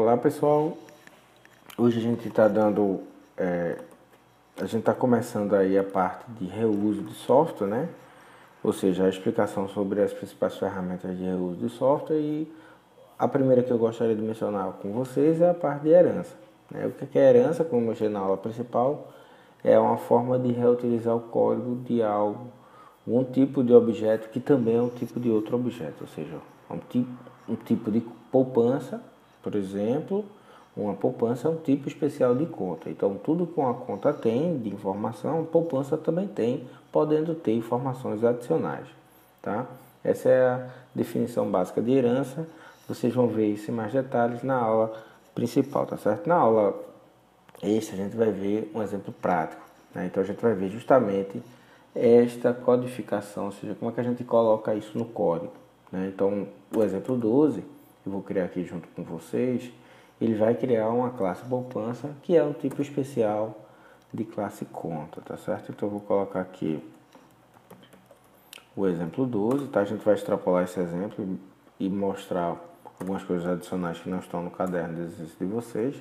Olá pessoal, hoje a gente está a gente está começando aí a parte de reuso de software, né? Ou seja, a explicação sobre as principais ferramentas de reuso de software, e a primeira que eu gostaria de mencionar com vocês é a parte de herança, né? O que é herança, como eu mostrei na aula principal, é uma forma de reutilizar o código de algo, um tipo de objeto que também é um tipo de outro objeto, ou seja, um tipo de poupança, por exemplo. Uma poupança é um tipo especial de conta. Então, tudo que uma conta tem de informação, poupança também tem, podendo ter informações adicionais, tá? Essa é a definição básica de herança. Vocês vão ver isso em mais detalhes na aula principal, tá certo? Na aula extra, a gente vai ver um exemplo prático, né? Então, a gente vai ver justamente esta codificação, ou seja, como é que a gente coloca isso no código, né? Então, o exemplo 12, eu vou criar aqui junto com vocês, ele vai criar uma classe poupança, que é um tipo especial de classe conta, tá certo? Então, eu vou colocar aqui o exemplo 12, tá? A gente vai extrapolar esse exemplo e mostrar algumas coisas adicionais que não estão no caderno de exercício de vocês,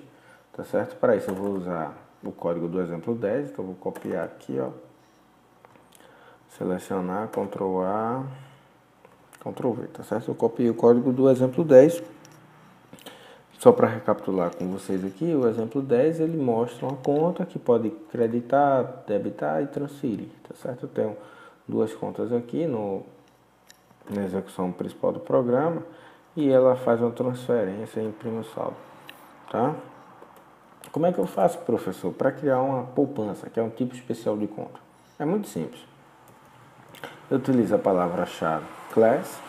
tá certo? Para isso, eu vou usar o código do exemplo 10, então eu vou copiar aqui, ó. Selecionar, Ctrl A, Ctrl V, tá certo? Eu copiei o código do exemplo 10. Só para recapitular com vocês aqui, o exemplo 10 ele mostra uma conta que pode creditar, debitar e transferir, tá certo? Eu tenho duas contas aqui na execução principal do programa e ela faz uma transferência e imprime o saldo, tá? Como é que eu faço, professor, para criar uma poupança, que é um tipo especial de conta? É muito simples. Eu utilizo a palavra-chave class,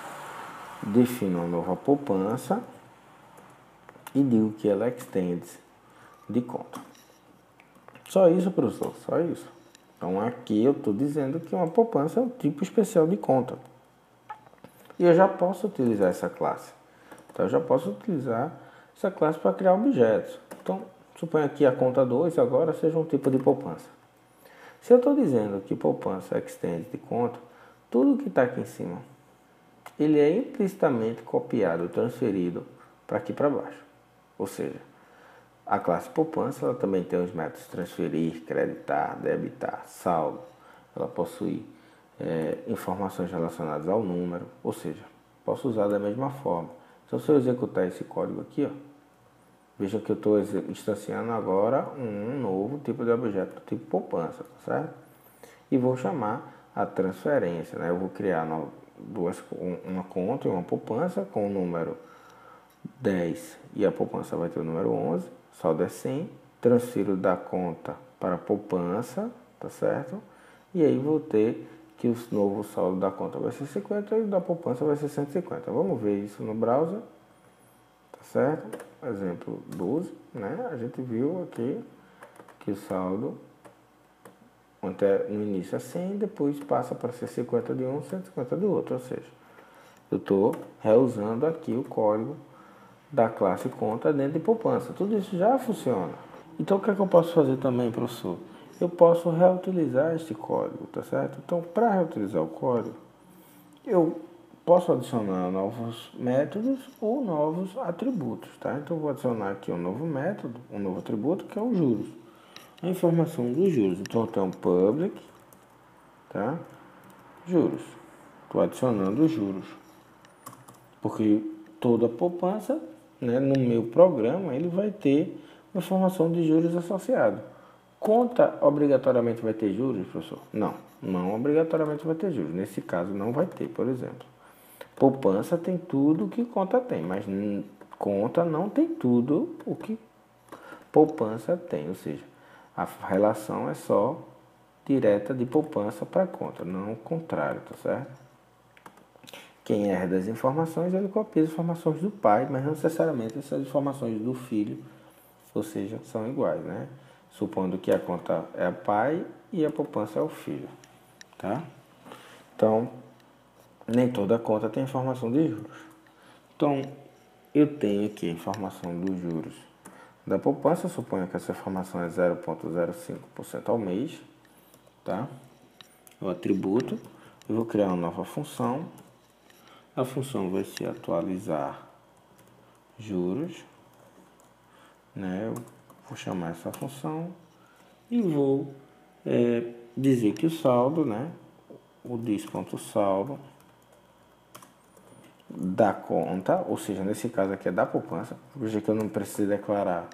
defino uma nova poupança e digo que ela extends de conta. Só isso, professor, só isso. Então aqui eu estou dizendo que uma poupança é um tipo especial de conta. E eu já posso utilizar essa classe. Então eu já posso utilizar essa classe para criar objetos. Então, suponha que a conta 2 agora seja um tipo de poupança. Se eu estou dizendo que poupança extends de conta, tudo que está aqui em cima, ele é implicitamente copiado, transferido para aqui para baixo. Ou seja, a classe poupança ela também tem os métodos transferir, creditar, debitar, saldo. Ela possui informações relacionadas ao número, ou seja, posso usar da mesma forma. Então, se eu executar esse código aqui, ó, veja que eu estou instanciando agora um novo tipo de objeto, tipo poupança, tá certo? E vou chamar a transferência, né? Eu vou criar uma conta e uma poupança com o número 10 e a poupança vai ter o número 11, saldo é 100, transfiro da conta para a poupança, tá certo? E aí vou ter que o novo saldo da conta vai ser 50 e da poupança vai ser 150. Vamos ver isso no browser, tá certo? Exemplo 12, né? A gente viu aqui que o saldo no início é 100, depois passa para ser 50 de um, 150 do outro, ou seja, eu estou reusando aqui o código da classe conta dentro de poupança. Tudo isso já funciona. Então o que é que eu posso fazer também, professor? Eu posso reutilizar este código, tá certo? Então, para reutilizar o código, eu posso adicionar novos métodos ou novos atributos, tá? Então eu vou adicionar aqui um novo método, um novo atributo, que é o juros. A informação dos juros. Então eu tenho public, tá? Juros. Estou adicionando os juros. Porque toda poupança, né, no meu programa, ele vai ter uma informação de juros associado. Conta obrigatoriamente vai ter juros, professor? Não, não obrigatoriamente vai ter juros. Nesse caso não vai ter, por exemplo. Poupança tem tudo o que conta tem, mas conta não tem tudo o que poupança tem. Ou seja, a relação é só direta de poupança para conta, não o contrário, tá certo? Quem herda as informações, ele copia as informações do pai, mas não necessariamente essas informações do filho, ou seja, são iguais, né? Supondo que a conta é o pai e a poupança é o filho, tá? Então, nem toda conta tem informação de juros. Então, eu tenho aqui a informação dos juros da poupança, suponho que essa informação é 0,05% ao mês, tá? O atributo, eu vou criar uma nova função. A função vai ser atualizar juros, né? Eu vou chamar essa função e vou dizer que o saldo, né? O dis.saldo da conta, ou seja, nesse caso aqui é da poupança, veja que eu não preciso declarar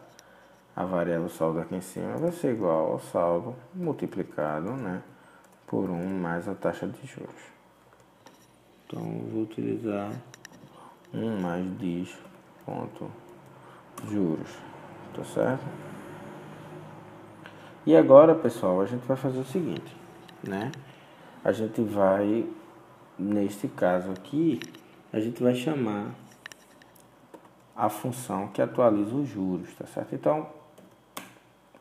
a variável saldo aqui em cima, vai ser igual ao saldo multiplicado, né, por 1 mais a taxa de juros. Então, eu vou utilizar 1 mais dis ponto juros, tá certo? E agora, pessoal, a gente vai fazer o seguinte, né, a gente vai, neste caso aqui, a gente vai chamar a função que atualiza os juros, tá certo? Então,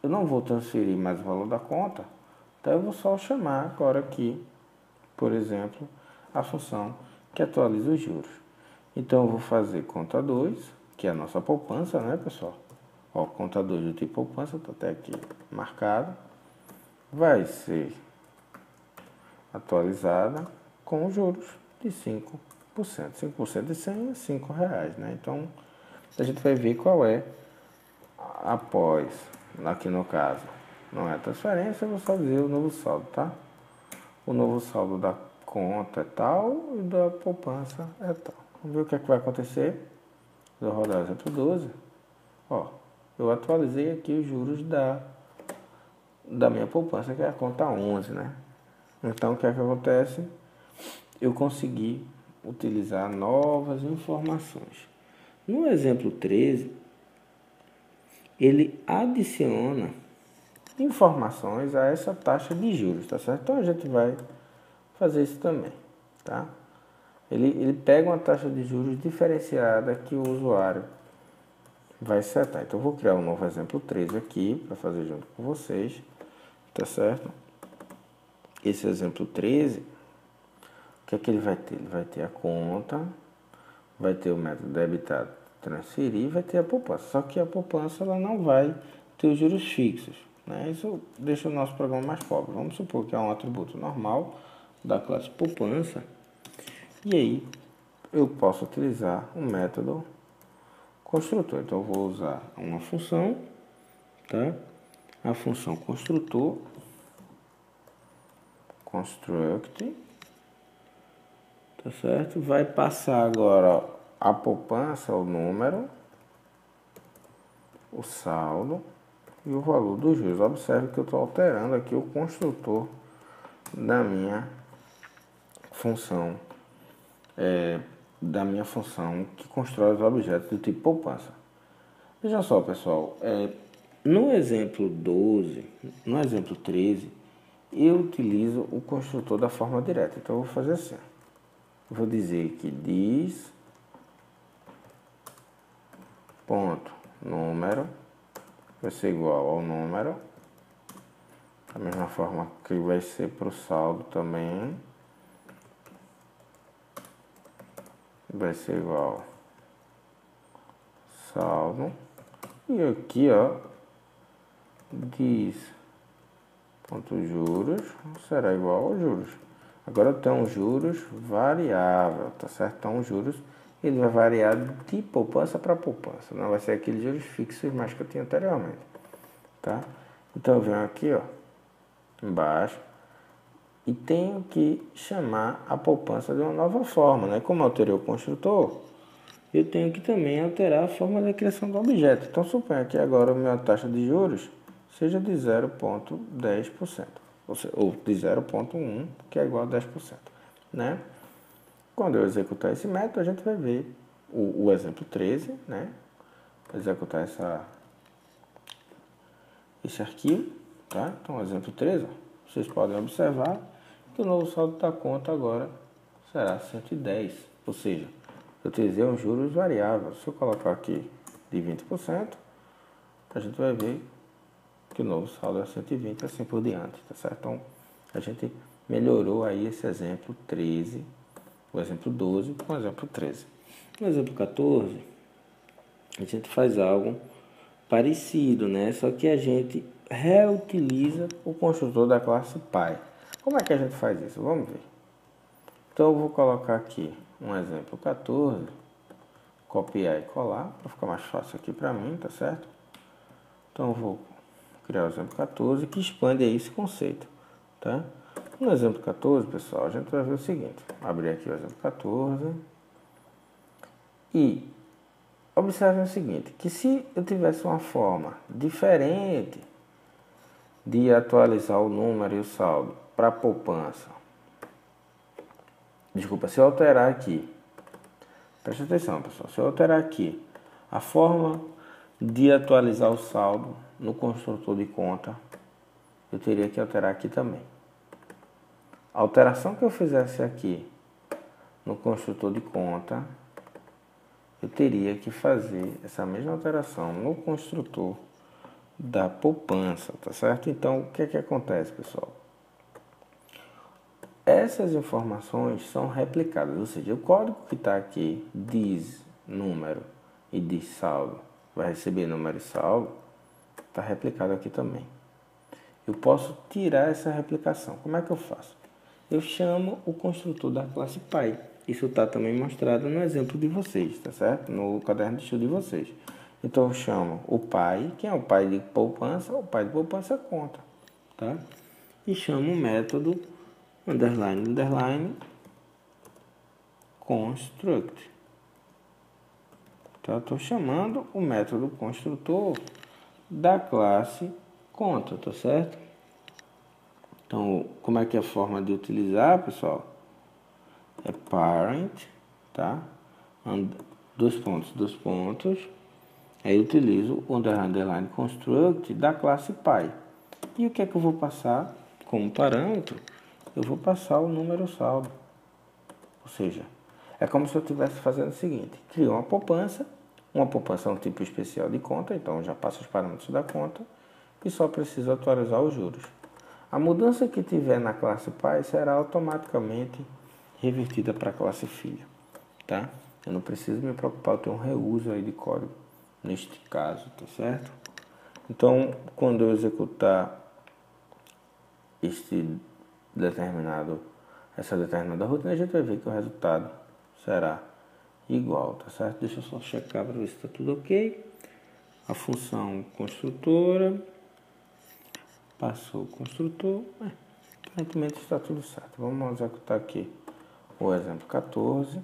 eu não vou transferir mais o valor da conta, então eu vou só chamar agora aqui, por exemplo, a função que atualiza os juros. Então, eu vou fazer conta 2, que é a nossa poupança, né, pessoal? Ó, conta 2 do tipo poupança, tá até aqui marcado, vai ser atualizada com os juros de 5%. 5% de 100 é 5 reais, né? Então, a gente vai ver qual é após, aqui no caso, não é transferência, eu vou só dizer o novo saldo, tá? O novo saldo da conta é tal e da poupança é tal. Vamos ver o que é que vai acontecer. Vou rodar o exemplo 12. Ó, eu atualizei aqui os juros da minha poupança, que é a conta 11, né? Então, o que é que acontece? Eu consegui utilizar novas informações. No exemplo 13, ele adiciona informações a essa taxa de juros, tá certo? Então, a gente vai fazer isso também, tá? Ele pega uma taxa de juros diferenciada que o usuário vai setar. Então, eu vou criar um novo exemplo 13 aqui, para fazer junto com vocês, tá certo? Esse exemplo 13, o que é que ele vai ter? Ele vai ter a conta, vai ter o método debitado, transferir, vai ter a poupança. Só que a poupança ela não vai ter os juros fixos, né? Isso deixa o nosso programa mais pobre. Vamos supor que é um atributo normal da classe poupança. E aí eu posso utilizar um método construtor. Então eu vou usar uma função, tá? A função construtor, construct, tá certo? Vai passar agora a poupança, o número, o saldo e o valor dos juros. Observe que eu estou alterando aqui o construtor da minha função, que constrói os objetos do tipo poupança. Veja só, pessoal, no exemplo 12, no exemplo 13, eu utilizo o construtor da forma direta. Então, eu vou fazer assim. Eu vou dizer que diz ponto número vai ser igual ao número, da mesma forma que vai ser para o saldo também, vai ser igual saldo, e aqui ó, diz ponto juros será igual aos juros. Agora tem um juros variável, tá certo? Então os juros ele vai variar de poupança para poupança, não vai ser aqueles juros fixos mais que eu tinha anteriormente, tá? Então eu venho aqui ó, embaixo, e tenho que chamar a poupança de uma nova forma, né? Como eu alterei o construtor, eu tenho que também alterar a forma da criação do objeto. Então suponha que agora a minha taxa de juros seja de 0,10%, ou de 0,1, que é igual a 10%, né? Quando eu executar esse método, a gente vai ver o exemplo 13, né? Executar esse arquivo, tá? Então, exemplo 13, ó, vocês podem observar que o novo saldo da conta agora será 110, ou seja, eu utilizei um juros variável. Se eu colocar aqui de 20%, a gente vai ver que o novo saldo é 120 e assim por diante, tá certo? Então, a gente melhorou aí esse exemplo 13, o exemplo 12 com o exemplo 13. No exemplo 14, a gente faz algo parecido, né? Só que a gente reutiliza o construtor da classe pai. Como é que a gente faz isso? Vamos ver. Então, eu vou colocar aqui um exemplo 14, copiar e colar, para ficar mais fácil aqui para mim, tá certo? Então eu vou criar o exemplo 14, que expande aí esse conceito, tá? No exemplo 14, pessoal, a gente vai ver o seguinte. Vou abrir aqui o exemplo 14. E observe o seguinte, que se eu tivesse uma forma diferente de atualizar o número e o saldo para a poupança, desculpa, se eu alterar aqui, preste atenção, pessoal, se eu alterar aqui a forma de atualizar o saldo no construtor de conta, eu teria que alterar aqui também. A alteração que eu fizesse aqui no construtor de conta, eu teria que fazer essa mesma alteração no construtor da poupança, tá certo? Então, o que é que acontece, pessoal? Essas informações são replicadas, ou seja, o código que está aqui diz número e diz saldo, vai receber número e saldo, está replicado aqui também. Eu posso tirar essa replicação. Como é que eu faço? Eu chamo o construtor da classe pai. Isso está também mostrado no exemplo de vocês, tá certo? No caderno de estudo de vocês. Então eu chamo o pai, quem é o pai de poupança? O pai de poupança conta, tá? E chamo o método underline, underline, construct. Então eu estou chamando o método construtor da classe conta, tá certo? Então, como é que é a forma de utilizar, pessoal? É parent, tá? Dois pontos. Aí eu utilizo o underline construct da classe pai. E o que é que eu vou passar como parâmetro? Eu vou passar o número saldo. Ou seja, é como se eu estivesse fazendo o seguinte: crio uma poupança é um tipo especial de conta, então eu já passo os parâmetros da conta e só preciso atualizar os juros. A mudança que tiver na classe pai será automaticamente revertida para a classe filha, tá? Eu não preciso me preocupar, eu tenho um reuso aí de código neste caso, tá certo? Então, quando eu executar essa determinada rotina, a gente vai ver que o resultado será igual, tá certo? Deixa eu só checar para ver se está tudo ok. A função construtora passou o construtor, aparentemente está tudo certo. Vamos executar aqui o exemplo 14.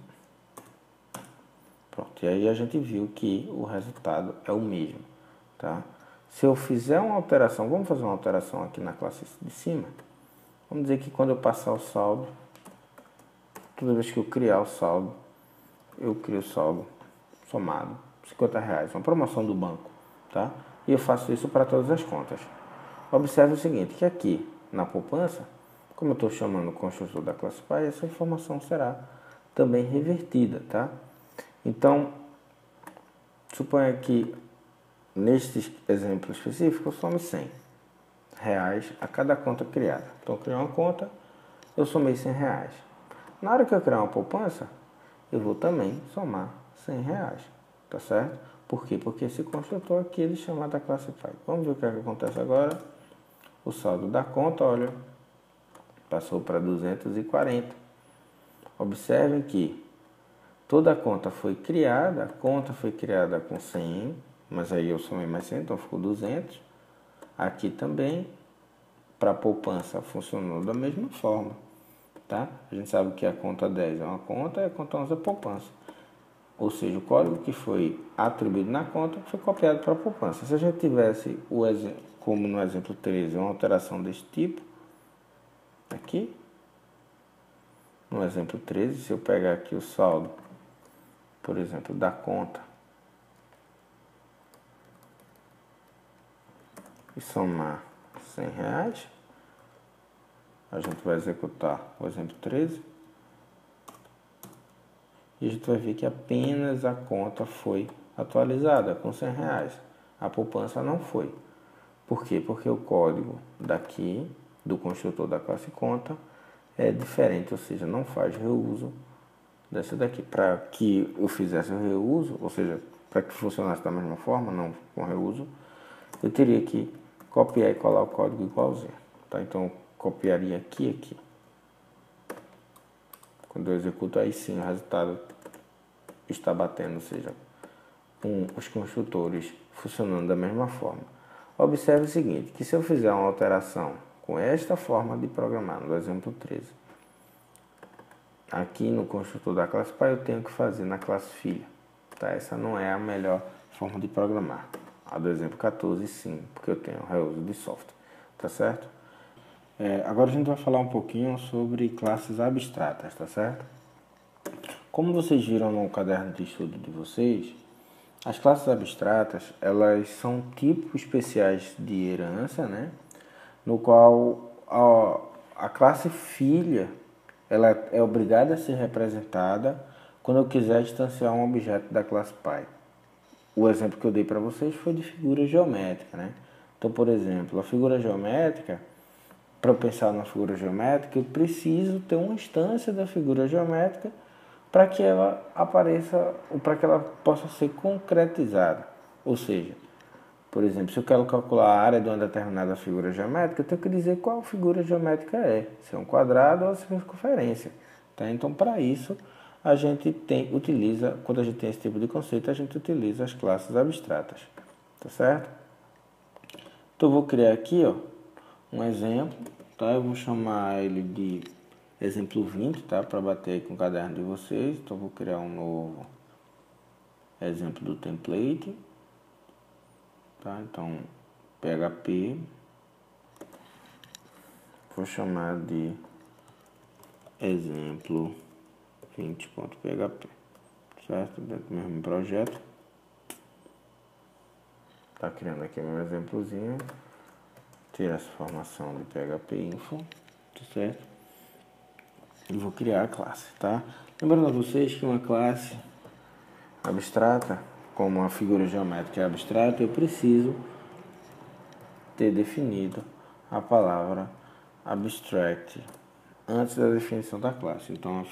Pronto, e aí a gente viu que o resultado é o mesmo, tá? Se eu fizer uma alteração, vamos fazer uma alteração aqui na classe de cima. Vamos dizer que quando eu passar o saldo, toda vez que eu criar o saldo, eu crio o saldo somado, R$50, uma promoção do banco, tá? E eu faço isso para todas as contas. Observe o seguinte, que aqui na poupança, como eu estou chamando o construtor da classe pai, essa informação será também revertida, tá? Então, suponha que neste exemplo específico eu some R$100 a cada conta criada. Então, eu criei uma conta, eu somei R$100. Na hora que eu criar uma poupança, eu vou também somar R$100, tá certo? Por quê? Porque esse construtor aqui ele chama da classe pai. Vamos ver o que é que acontece agora. O saldo da conta, olha, passou para 240. Observem que toda a conta foi criada com 100, mas aí eu somei mais 100, então ficou 200. Aqui também, para a poupança, funcionou da mesma forma, tá? A gente sabe que a conta 10 é uma conta e a conta 11 é poupança. Ou seja, o código que foi atribuído na conta foi copiado para a poupança. Se a gente tivesse, como no exemplo 13, uma alteração desse tipo, aqui, no exemplo 13, se eu pegar aqui o saldo, por exemplo, da conta, e somar R$100, a gente vai executar o exemplo 13, e a gente vai ver que apenas a conta foi atualizada com R$100. A poupança não foi. Por quê? Porque o código daqui, do construtor da classe conta, é diferente, ou seja, não faz reuso dessa daqui. Para que eu fizesse o reuso, ou seja, para que funcionasse da mesma forma, não com reuso, eu teria que copiar e colar o código igualzinho. Tá? Então, eu copiaria aqui e aqui. Quando eu executo, aí sim o resultado está batendo, ou seja, os construtores funcionando da mesma forma. Observe o seguinte, que se eu fizer uma alteração com esta forma de programar, no exemplo 13, aqui no construtor da classe pai eu tenho que fazer na classe filha. Tá? Essa não é a melhor forma de programar. A do exemplo 14, sim, porque eu tenho reuso de software. Tá certo? Agora a gente vai falar um pouquinho sobre classes abstratas, tá certo? Como vocês viram no caderno de estudo de vocês, as classes abstratas, elas são tipos especiais de herança, né? No qual a classe filha ela é obrigada a ser representada quando eu quiser instanciar um objeto da classe pai. O exemplo que eu dei para vocês foi de figura geométrica, né? Então, por exemplo, a figura geométrica, para eu pensar na figura geométrica, eu preciso ter uma instância da figura geométrica para que ela apareça, ou para que ela possa ser concretizada. Ou seja, por exemplo, se eu quero calcular a área de uma determinada figura geométrica, eu tenho que dizer qual figura geométrica é, se é um quadrado ou se é uma circunferência. Tá? Então, para isso, a gente utiliza, quando a gente tem esse tipo de conceito, a gente utiliza as classes abstratas. Tá certo? Então, eu vou criar aqui um exemplo, tá? Eu vou chamar ele de exemplo 20, tá? Para bater aí com o caderno de vocês. Então, eu vou criar um novo exemplo do template. Tá? Então, PHP, vou chamar de exemplo 20.php, certo? Dentro do mesmo projeto. Tá criando aqui meu exemplozinho. Tira essa informação de PHP info, tá certo? E vou criar a classe, tá? Lembrando a vocês que uma classe abstrata, como a figura geométrica é abstrata, eu preciso ter definido a palavra abstract antes da definição da classe. Então, a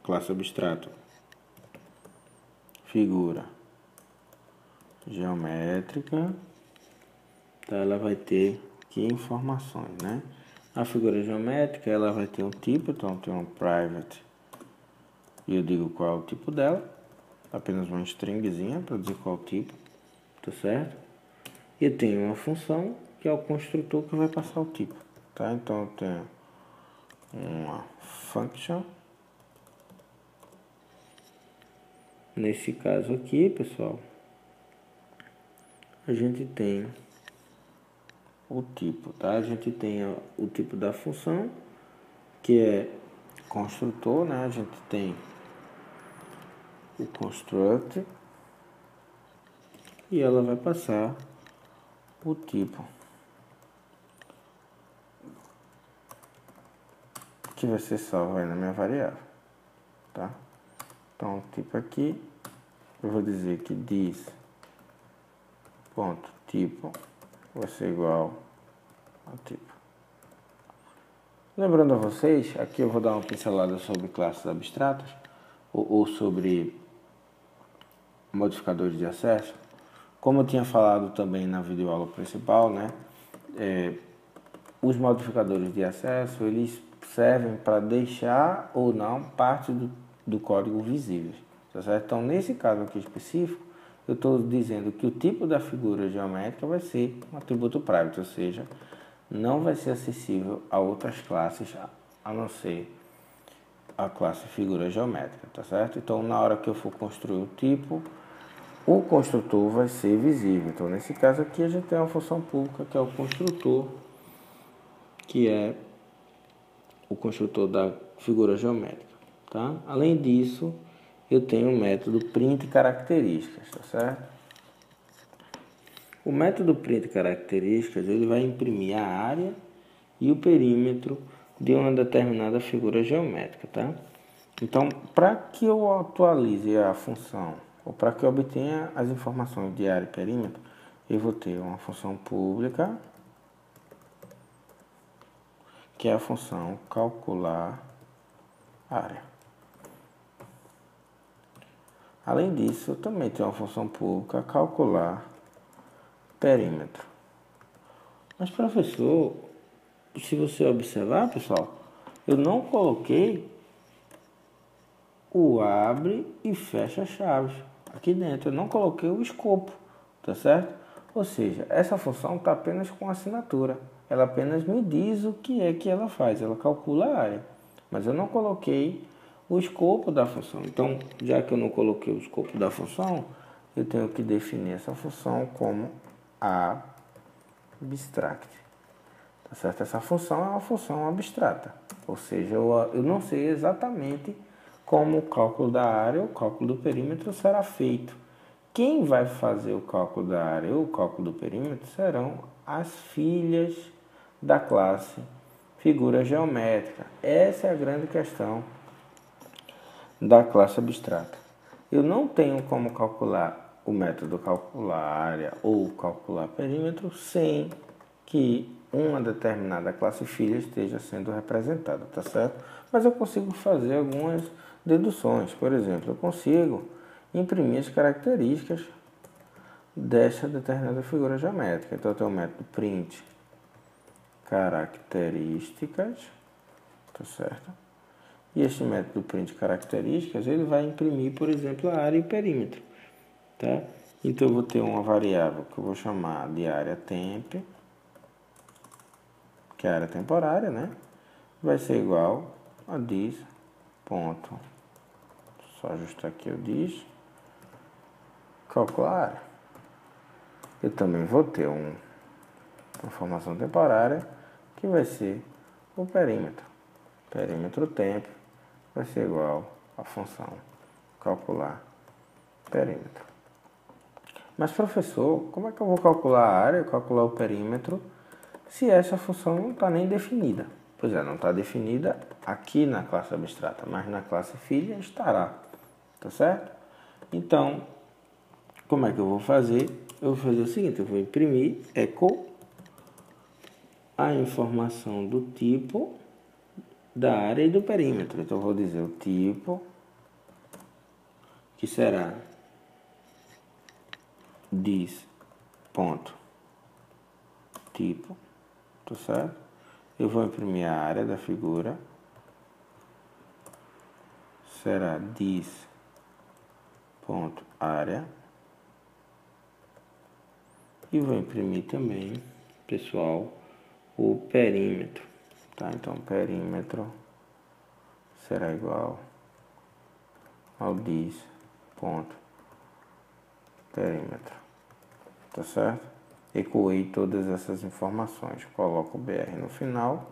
classe abstrata, figura geométrica, tá? Ela vai ter que informações, né? A figura geométrica, ela vai ter um tipo, então tem um private, e eu digo qual é o tipo dela, apenas uma stringzinha para dizer qual é o tipo, tá certo? E eu tenho uma função, que é o construtor que vai passar o tipo, tá? Então eu tenho uma function. Nesse caso aqui, pessoal, a gente tem o tipo, tá? A gente tem o tipo da função, que é construtor, né? A gente tem o construct e ela vai passar o tipo, que vai ser salvo aí na minha variável, tá? Então, o tipo aqui, eu vou dizer que diz ponto tipo vai ser igual a tipo. Lembrando a vocês, aqui eu vou dar uma pincelada sobre classes abstratas ou sobre modificadores de acesso. Como eu tinha falado também na videoaula principal, né? Os modificadores de acesso, eles servem para deixar ou não parte do código visível, tá certo? Então, nesse caso aqui específico, eu estou dizendo que o tipo da figura geométrica vai ser um atributo private, ou seja, não vai ser acessível a outras classes, a não ser a classe figura geométrica, tá certo? Então, na hora que eu for construir o tipo, o construtor vai ser visível. Então, nesse caso aqui, a gente tem uma função pública que é o construtor, que é o construtor da figura geométrica, tá? Além disso, eu tenho o método print características, tá certo? O método print características, ele vai imprimir a área e o perímetro de uma determinada figura geométrica, tá? Então, para que eu atualize a função, ou para que eu obtenha as informações de área e perímetro, eu vou ter uma função pública, que é a função calcular área. Além disso, eu também tenho uma função pública calcular perímetro. Mas, professor, se você observar, pessoal, eu não coloquei o abre e fecha chaves aqui dentro. Eu não coloquei o escopo, tá certo? Ou seja, essa função está apenas com assinatura. Ela apenas me diz o que é que ela faz. Ela calcula a área. Mas eu não coloquei o escopo da função. Então, já que eu não coloquei o escopo da função, eu tenho que definir essa função como abstract. Tá certo? Essa função é uma função abstrata. Ou seja, eu não sei exatamente como o cálculo da área ou o cálculo do perímetro será feito. Quem vai fazer o cálculo da área ou o cálculo do perímetro serão as filhas da classe figura geométrica. Essa é a grande questão da classe abstrata. Eu não tenho como calcular o método calcular área ou calcular perímetro sem que uma determinada classe filha esteja sendo representada, tá certo? Mas eu consigo fazer algumas deduções. Por exemplo, eu consigo imprimir as características dessa determinada figura geométrica. Então eu tenho o método print características, tá certo? E esse método print características, ele vai imprimir, por exemplo, a área e o perímetro, tá? Então eu vou ter uma variável que eu vou chamar de área temp, que é a área temporária, né? Vai ser igual a diz ponto, só ajustar aqui o diz, calcular a área. Eu também vou ter uma informação temporária que vai ser o perímetro. Perímetro tempo vai ser igual à função calcular perímetro. Mas professor, como é que eu vou calcular a área, calcular o perímetro, se essa função não está nem definida? Pois é, não está definida aqui na classe abstrata, mas na classe filha estará, tá certo? Então, como é que eu vou fazer? Eu vou fazer o seguinte, eu vou imprimir echo a informação do tipo da área e do perímetro. Então eu vou dizer o tipo, que será diz ponto tipo, tá certo? Eu vou imprimir a área da figura, será diz ponto área, e vou imprimir também, pessoal, o perímetro, tá? Então perímetro será igual ao diz ponto perímetro, tá certo? Ecoei todas essas informações, coloco o BR no final,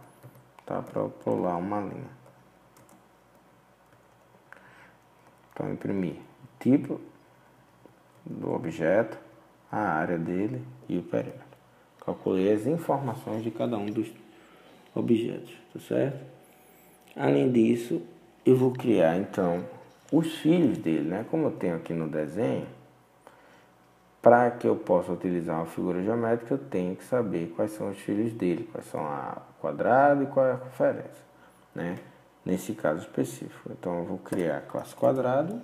tá? Para pular uma linha. Então imprimir o tipo do objeto, a área dele e o perímetro. Calculei as informações de cada um dos objetos, tá certo? Além disso, eu vou criar então os filhos dele, né? Como eu tenho aqui no desenho, para que eu possa utilizar uma figura geométrica, eu tenho que saber quais são os filhos dele, quais são o quadrado e qual é a referência, né? Nesse caso específico. Então eu vou criar a classe quadrado.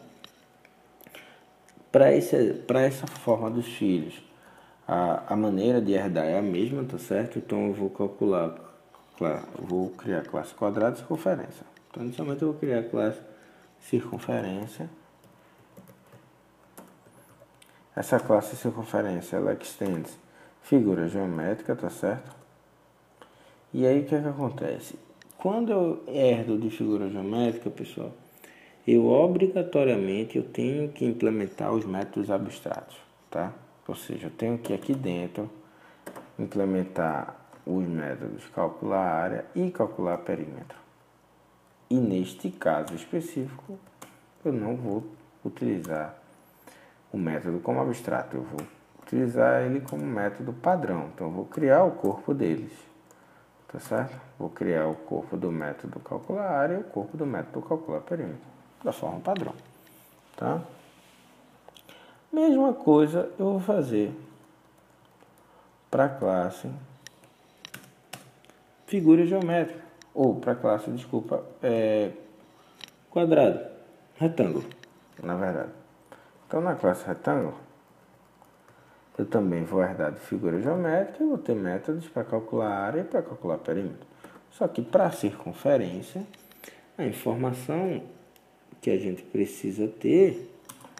Para essa forma dos filhos, a maneira de herdar é a mesma, tá certo? Então eu vou calcular, vou criar a classe quadrado e circunferência. Então inicialmente eu vou criar a classe circunferência. Essa classe circunferência, ela extende figura geométrica, tá certo? E aí o que é que acontece? Quando eu herdo de figura geométrica, pessoal, eu obrigatoriamente tenho que implementar os métodos abstratos, tá? Ou seja, eu tenho que aqui dentro implementar os métodos calcular área e calcular perímetro. E neste caso específico, eu não vou utilizar o método como abstrato, eu vou utilizar ele como método padrão. Então eu vou criar o corpo deles, tá certo? Vou criar o corpo do método calcular área e o corpo do método calcular perímetro, da forma padrão, tá? Mesma coisa eu vou fazer para a classe figura geométrica, ou para a classe, desculpa, quadrado, retângulo, na verdade. Então na classe retângulo, eu também vou herdar de figura geométrica e vou ter métodos para calcular área e para calcular perímetro. Só que para a circunferência, a informação que a gente precisa ter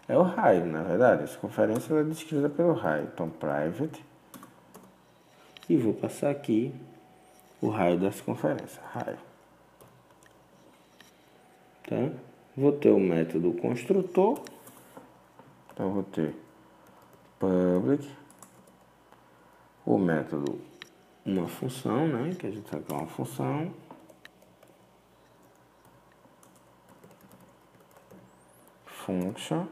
é o raio, na verdade. A circunferência é descrita pelo raio. Então, private e vou passar aqui o raio da circunferência, raio. Tá? Vou ter o método construtor, então vou ter public, o método, uma função, né, que a gente sabe que é uma função, function,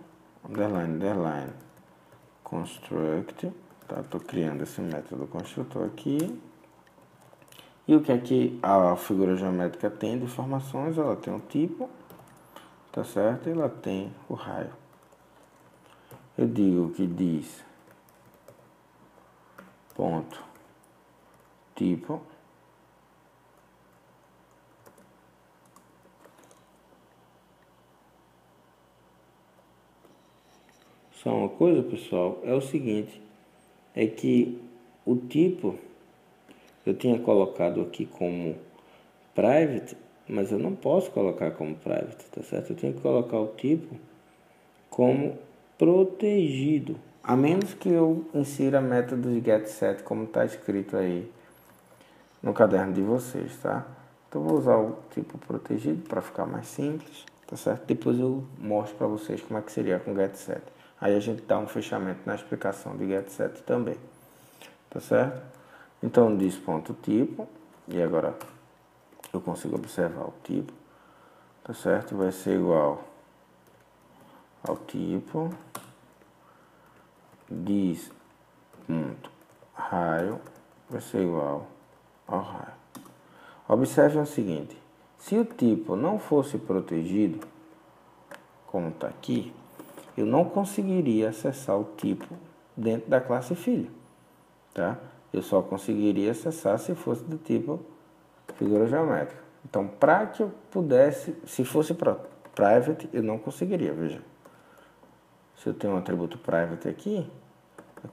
underline, construct, tá? Estou criando esse método construtor aqui. E o que é que a figura geométrica tem de informações? Ela tem um tipo, tá certo? E ela tem o raio. Eu digo que diz ponto tipo só uma coisa, pessoal, é o seguinte, é que o tipo eu tinha colocado aqui como private, mas eu não posso colocar como private, tá certo? Eu tenho que colocar o tipo como protegido, a menos que eu insira método de getSet como está escrito aí no caderno de vocês, tá? Então vou usar o tipo protegido para ficar mais simples, tá certo? Depois eu mostro para vocês como é que seria com getSet. Aí a gente dá um fechamento na explicação de getSet também, tá certo? Então diz ponto tipo, e agora eu consigo observar o tipo, tá certo? Vai ser igual ao tipo, diz ponto raio, vai ser igual ao raio. Observe o seguinte, se o tipo não fosse protegido, como está aqui, eu não conseguiria acessar o tipo dentro da classe filho, tá? Eu só conseguiria acessar se fosse do tipo figura geométrica. Então, para que eu pudesse, se fosse private, eu não conseguiria, veja. Se eu tenho um atributo private aqui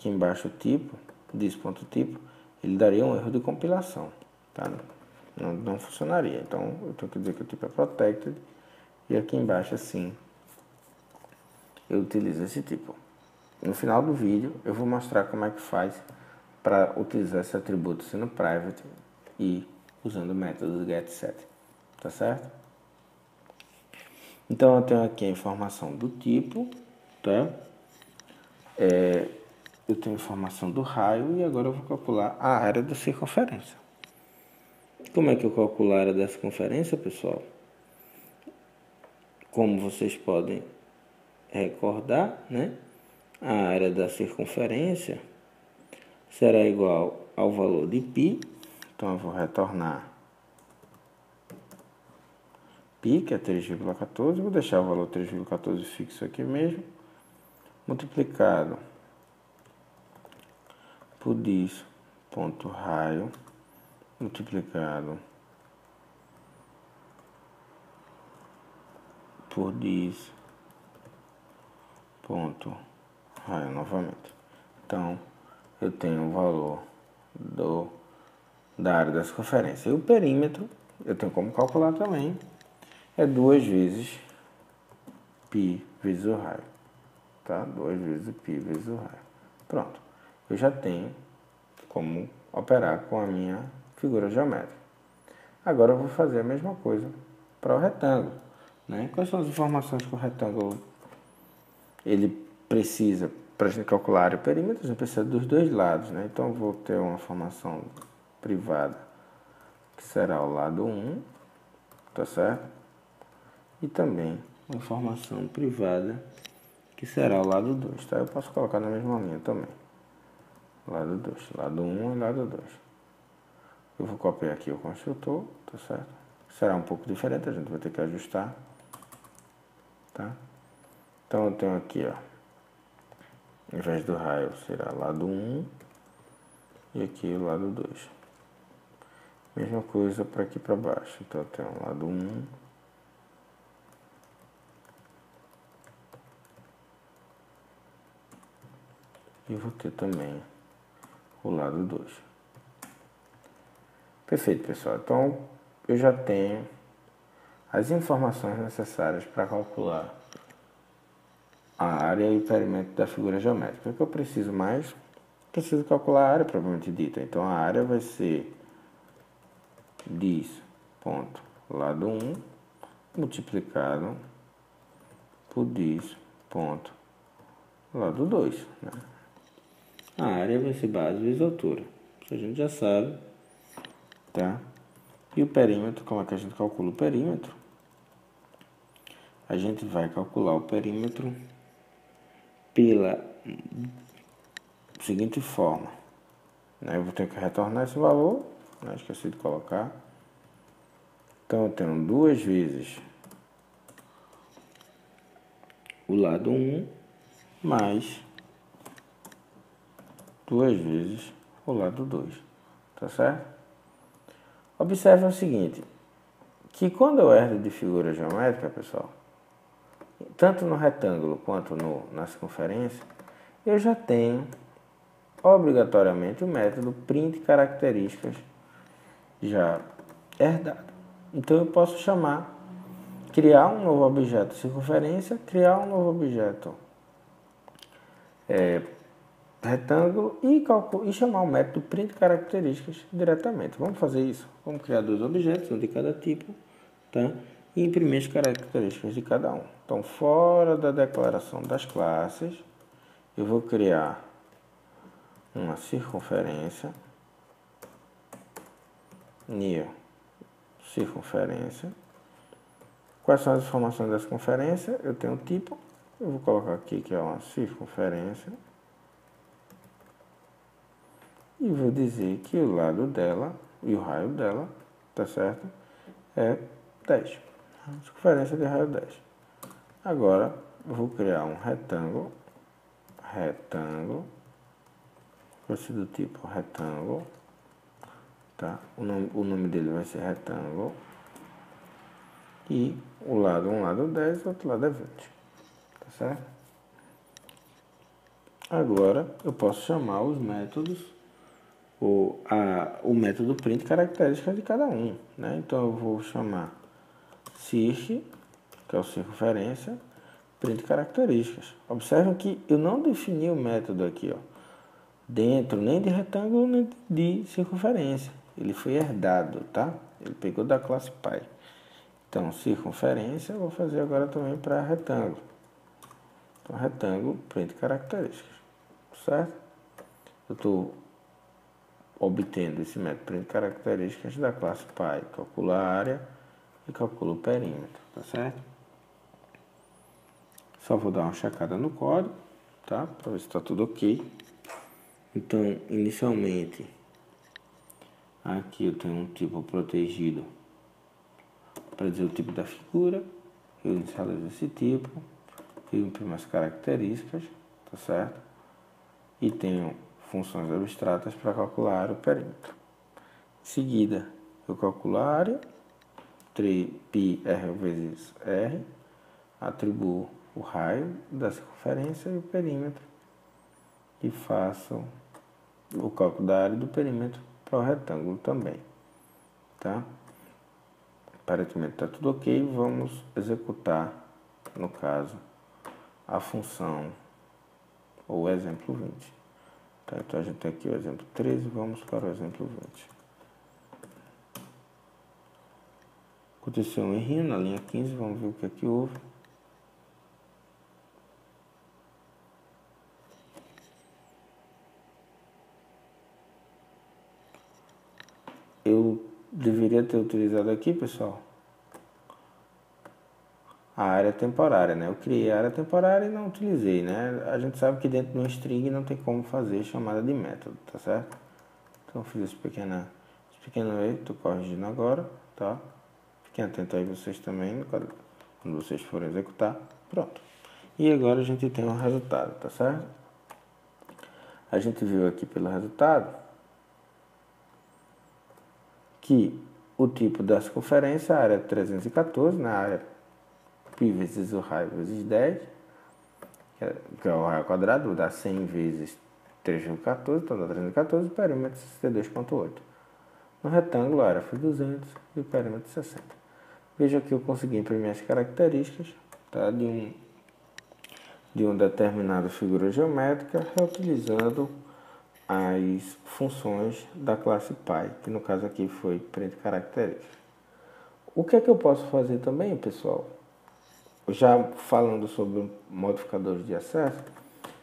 embaixo o tipo, diz ponto tipo, ele daria um erro de compilação, tá? Não funcionaria. Então, eu tenho que dizer que o tipo é protected, e aqui embaixo, assim, eu utilizo esse tipo. No final do vídeo, eu vou mostrar como é que faz para utilizar esse atributo sendo private e usando o método getSet, tá certo? Então, eu tenho aqui a informação do tipo, tá? Eu tenho a informação do raio e agora eu vou calcular a área da circunferência. Como é que eu calculo a área da circunferência, pessoal? Como vocês podem recordar, né? A área da circunferência será igual ao valor de π. Então, eu vou retornar π, que é 3,14. Vou deixar o valor 3,14 fixo aqui mesmo. Multiplicado por diz ponto raio, multiplicado por diz ponto raio novamente. Então, eu tenho o valor da área da circunferência. E o perímetro, eu tenho como calcular também, é 2 vezes π vezes o raio. Tá? 2 vezes o π vezes o raio. Pronto. Eu já tenho como operar com a minha figura geométrica. Agora eu vou fazer a mesma coisa para o retângulo, né? Quais são as informações que o retângulo ele precisa para a gente calcular a área e o perímetro? A gente precisa dos dois lados, né? Então eu vou ter uma informação privada que será o lado 1, tá certo? E também uma informação privada que será o lado 2, tá? Eu posso colocar na mesma linha também. Lado 2, lado 1 e lado 2. Eu vou copiar aqui o construtor, tá certo? Será um pouco diferente, a gente vai ter que ajustar, tá? Então eu tenho aqui, ó, ao invés do raio será lado 1 e aqui o lado 2. Mesma coisa para aqui para baixo, então eu tenho o lado 1 e vou ter também o lado 2. Perfeito, pessoal. Então, eu já tenho as informações necessárias para calcular a área e o perímetro da figura geométrica. O que eu preciso mais preciso calcular a área propriamente dita. Então a área vai ser diz ponto lado 1 multiplicado por diz ponto lado 2, né? A área vai ser base vezes altura. Isso a gente já sabe, tá? E o perímetro, como é que a gente calcula o perímetro? A gente vai calcular o perímetro pela seguinte forma, né? Eu vou ter que retornar esse valor, né? Esqueci de colocar. Então eu tenho 2 vezes o lado 1 mais 2 vezes o lado 2, tá certo? Observe o seguinte, que quando eu herdo de figura geométrica, pessoal, tanto no retângulo quanto na circunferência, eu já tenho obrigatoriamente o método print características já herdado. Então eu posso criar um novo objeto circunferência, criar um novo objeto retângulo e chamar o método print características diretamente. Vamos fazer isso. Vamos criar 2 objetos, um de cada tipo, tá? E imprimir as características de cada um. Então, fora da declaração das classes, eu vou criar uma circunferência, new circunferência. Quais são as informações da circunferência? Eu tenho um tipo, eu vou colocar aqui que é uma circunferência. E vou dizer que o lado dela e o raio dela, tá certo? É 10. Circunferência de raio 10. Agora, eu vou criar um retângulo, vai ser do tipo retângulo, tá? O nome dele vai ser retângulo. E um lado 10, o outro lado é 20, tá certo? Agora, eu posso chamar os métodos, o método print características de cada um, né? Então, eu vou chamar circ, que é o circunferência, print características. Observem que eu não defini o método aqui, ó, dentro nem de retângulo nem de circunferência. Ele foi herdado, tá? Ele pegou da classe Pi. Então, circunferência eu vou fazer agora também para retângulo. Então, retângulo, print características, certo? Eu estou obtendo esse método print características da classe Pi. Calculo a área e calculo o perímetro, tá certo? Só vou dar uma checada no código, tá? Para ver se está tudo ok. Então, inicialmente, aqui eu tenho um tipo protegido para dizer o tipo da figura. Eu inicializo esse tipo, eu imprimo as características, tá certo? E tenho funções abstratas para calcular o perímetro. Em seguida, eu calculo a área, πr vezes r, atribuo o raio da circunferência e o perímetro e faço o cálculo da área do perímetro para o retângulo também, tá? Aparentemente está tudo ok, vamos executar, no caso, a função ou o exemplo 20. Tá? Então a gente tem aqui o exemplo 13, vamos para o exemplo 20. Aconteceu um errinho na linha 15, vamos ver o que é que houve. Eu deveria ter utilizado aqui, pessoal, a área temporária, né? Eu criei a área temporária e não utilizei, né? A gente sabe que dentro do string não tem como fazer chamada de método, tá certo? Então eu fiz esse pequeno erro, estou corrigindo agora, tá? Fiquem atentos aí vocês também, quando vocês forem executar. Pronto. E agora a gente tem um resultado, tá certo? A gente viu aqui pelo resultado que o tipo da circunferência, a área é 314, na área π vezes o raio vezes 10, que é o raio quadrado, dá 100 vezes 3,14, então dá 314, o perímetro 62,8. No retângulo, a área foi 200 e o perímetro 60. Veja que eu consegui imprimir as características, tá, de uma determinada figura geométrica, reutilizando as funções da classe Pi, que no caso aqui foi print característica. O que é que eu posso fazer também, pessoal? Já falando sobre modificadores de acesso,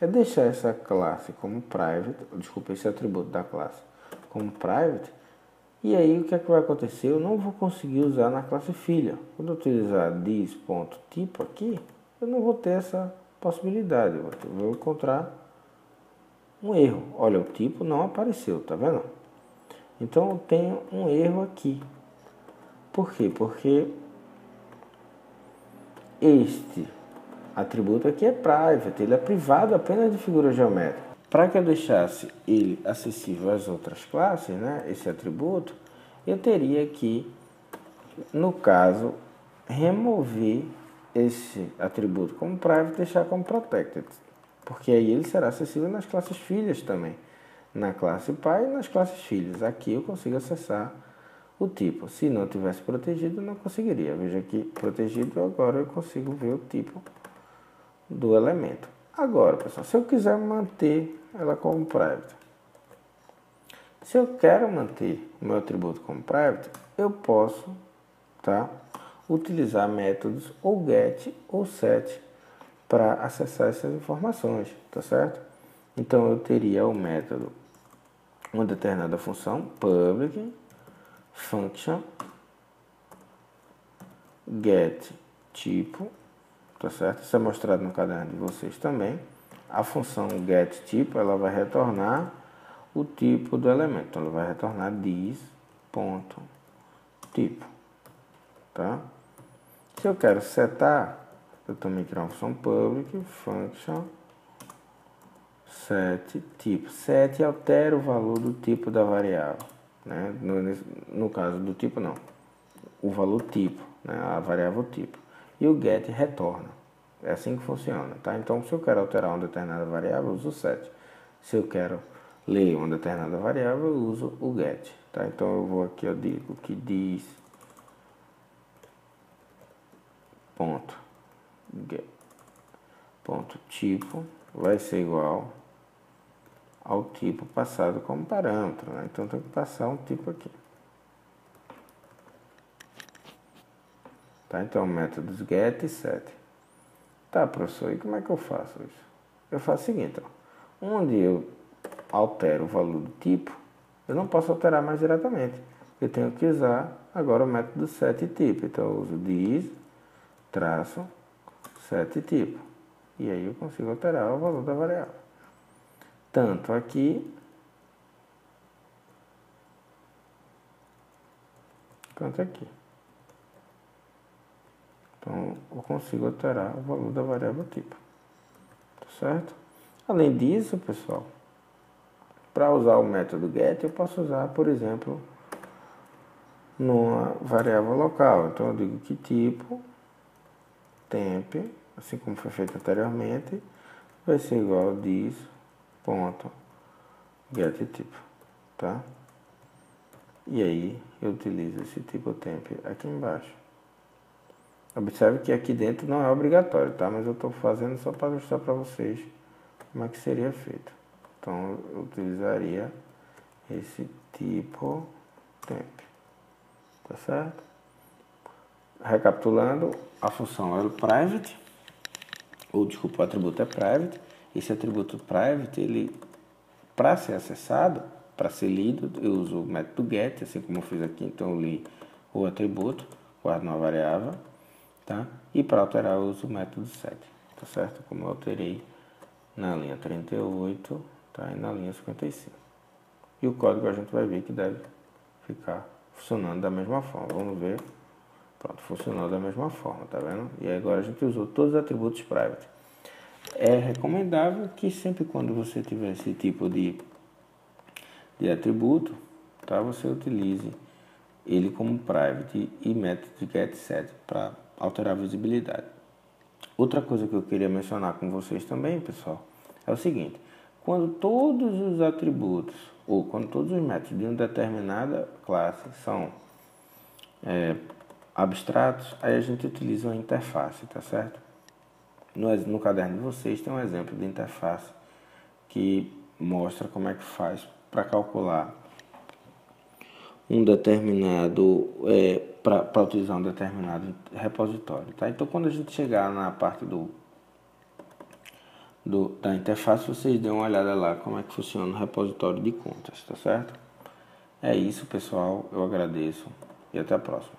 é deixar essa classe como private, desculpa, esse atributo da classe como private, e aí o que é que vai acontecer? Eu não vou conseguir usar na classe filha. Quando eu utilizar this.tipo aqui, eu não vou ter essa possibilidade, eu vou encontrar um erro. Olha, o tipo não apareceu, tá vendo? Então eu tenho um erro aqui. Por quê? Porque este atributo aqui é private, ele é privado apenas de figura geométrica. Para que eu deixasse ele acessível às outras classes, né, esse atributo, eu teria que, no caso, remover esse atributo como private e deixar como protected. Porque aí ele será acessível nas classes filhas também. Na classe pai e nas classes filhas. Aqui eu consigo acessar o tipo. Se não tivesse protegido, eu não conseguiria. Veja que protegido, agora eu consigo ver o tipo do elemento. Agora, pessoal, se eu quiser manter ela como private. Se eu quero manter o meu atributo como private, eu posso, tá, utilizar métodos ou get ou set para acessar essas informações, tá certo? Então eu teria o método, uma determinada função, public function get tipo, tá certo? Isso é mostrado no caderno de vocês também. A função get tipo, ela vai retornar o tipo do elemento. Então ela vai retornar this.tipo, tá? Se eu quero setar, eu também criar uma função public function set tipo. Set altera o valor do tipo da variável, né? No caso do tipo não, o valor tipo, né? A variável tipo. E o get retorna. É assim que funciona, tá? Então, se eu quero alterar uma determinada variável, eu uso o set. Se eu quero ler uma determinada variável, eu uso o get, tá? Então, eu vou aqui, eu digo que diz ponto tipo vai ser igual ao tipo passado como parâmetro, né? Então, tem que passar um tipo aqui. Tá? Então, métodos get e set. Tá, professor, e como é que eu faço isso? Eu faço o seguinte, ó. Onde eu altero o valor do tipo, eu não posso alterar mais diretamente. Eu tenho que usar agora o método setType. Então, eu uso this, traço, setType. E aí eu consigo alterar o valor da variável. Tanto aqui, quanto aqui. Então, eu consigo alterar o valor da variável tipo. Tá certo? Além disso, pessoal, para usar o método get, eu posso usar, por exemplo, numa variável local. Então, eu digo que tipo temp, assim como foi feito anteriormente, vai ser igual a this.getType, tá? E aí, eu utilizo esse tipo temp aqui embaixo. Observe que aqui dentro não é obrigatório, tá? Mas eu estou fazendo só para mostrar para vocês como é que seria feito. Então, eu utilizaria esse tipo temp, tá certo? Recapitulando, a função é o private, ou desculpa, o atributo é private. Esse atributo private, ele, para ser acessado, para ser lido, eu uso o método get, assim como eu fiz aqui. Então, eu li o atributo, guardo uma variável, tá? E para alterar, eu uso o método set, tá certo? Como eu alterei na linha 38, tá? E na linha 55. E o código a gente vai ver que deve ficar funcionando da mesma forma. Vamos ver. Pronto, funcionou da mesma forma, tá vendo? E agora a gente usou todos os atributos private. É recomendável que sempre quando você tiver esse tipo de atributo, tá? Você utilize ele como private e método getSet para alterar a visibilidade. Outra coisa que eu queria mencionar com vocês também, pessoal, é o seguinte: quando todos os atributos ou quando todos os métodos de uma determinada classe são abstratos, aí a gente utiliza uma interface, tá certo? No caderno de vocês tem um exemplo de interface que mostra como é que faz para calcular um determinado, para utilizar um determinado repositório, tá? Então, quando a gente chegar na parte da interface, vocês dêem uma olhada lá como é que funciona o repositório de contas, tá certo? É isso, pessoal. Eu agradeço e até a próxima.